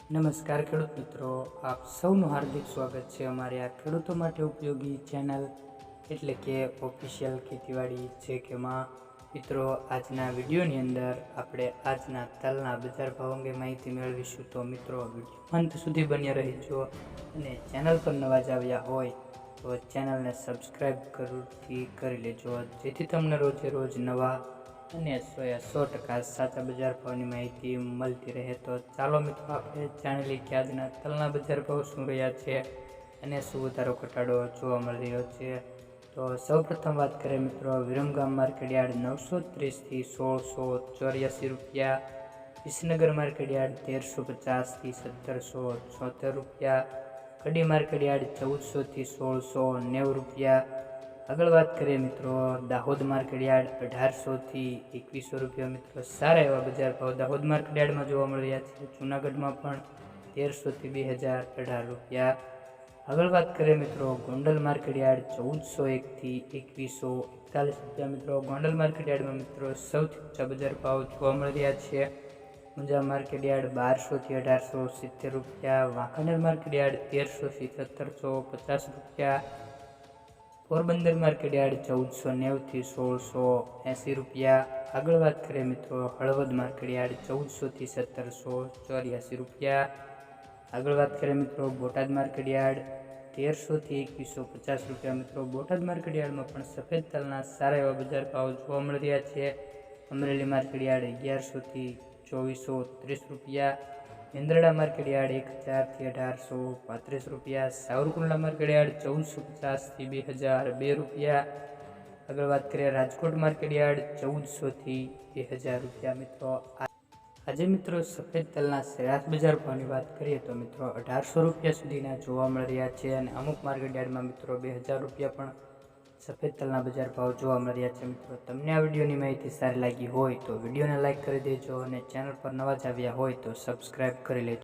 નમસ્કાર ખેડૂત મિત્રો, આપ સૌનું હાર્દિક સ્વાગત છે અમારી આ ખેડૂતો માટે ઉપયોગી ચેનલ એટલે કે ઓફિશિયલ ખેતીવાડી છે કે માં મિત્રો, આજના વિડીયોની અંદર આપણે આજના તલના બજાર ભાવ અંગે માહિતી મેળવીશું. તો મિત્રો, વિડીયો અંત સુધી બન્યા રહેજો અને ચેનલ પર નવા જ આવ્યા હોય તો ચેનલને સબસ્ક્રાઈબ જરૂરથી કરી લેજો, જેથી તમને રોજે રોજ નવા અને 100% સાચા બજાર ભાવની માહિતી મળતી રહે. તો ચાલો મિત્રો, આપણે જાણી લઈએ કે આજના તલના બજાર ભાવ શું રહ્યા છે અને શું વધારો ઘટાડો જોવા મળી રહ્યો છે. તો સૌપ્રથમ વાત કરીએ મિત્રો, વિરમગામ માર્કેટયાર્ડ 930 થી 1684 રૂપિયા, વિસનગર માર્કેટયાર્ડ 1350 થી 1776 રૂપિયા, કડી માર્કેટયાર્ડ 1400 થી 1690 રૂપિયા. આગળ વાત કરીએ મિત્રો, દાહોદ માર્કેટયાર્ડ 1800 થી 2100 રૂપિયા. મિત્રો, સારા એવા બજાર ભાવ દાહોદ માર્કેટયાર્ડમાં જોવા મળી રહ્યા છે. જૂનાગઢમાં પણ 1300 થી 2018 રૂપિયા. આગળ વાત કરીએ મિત્રો, ગોંડલ માર્કેટયાર્ડ 1401 થી 2141 રૂપિયા. મિત્રો, ગોંડલ માર્કેટયાર્ડમાં મિત્રો સૌથી ઊંચા બજાર ભાવ જોવા મળી રહ્યા છે. ઊંઝા માર્કેટયાર્ડ 1200 થી 1870 રૂપિયા, વાંકાનેર માર્કેટયાર્ડ 1300 થી 1750 રૂપિયા, પોરબંદર માર્કેટયાર્ડ 1490 થી 1680 રૂપિયા. આગળ વાત કરીએ મિત્રો, હળવદ માર્કેટયાર્ડ 1400 થી 1784 રૂપિયા. આગળ વાત કરીએ મિત્રો, બોટાદ માર્કેટયાર્ડ 1300 થી 2150 રૂપિયા. મિત્રો, બોટાદ માર્કેટયાર્ડમાં પણ સફેદ તલના સારા એવા બજાર ભાવ જોવા મળી રહ્યા છે. અમરેલી માર્કેટયાર્ડ 1100 થી 2430 રૂપિયા, મેંદરડા માર્કેટયાર્ડ 1000 થી 1835 રૂપિયા, સાવરકુંડલા માર્કેટયાર્ડ 1450 થી 2002 રૂપિયા. આગળ વાત કરીએ, રાજકોટ માર્કેટયાર્ડ 1400 થી 2000 રૂપિયા. મિત્રો, આજે મિત્રો સફેદ તલના સરેરાશ બજાર ભાવની વાત કરીએ તો મિત્રો 1800 રૂપિયા સુધીના જોવા મળી રહ્યા છે અને અમુક માર્કેટયાર્ડમાં મિત્રો 2000 રૂપિયા પણ સફેદ તલના બજાર ભાવ જોવા મળી રહ્યા છે. મિત્રો, તમને આ વિડીયોની માહિતી સારી લાગી હોય તો વિડીયોને લાઇક કરી દેજો અને ચેનલ પર નવા જ આવ્યા હોય તો સબસ્ક્રાઈબ કરી લેજો.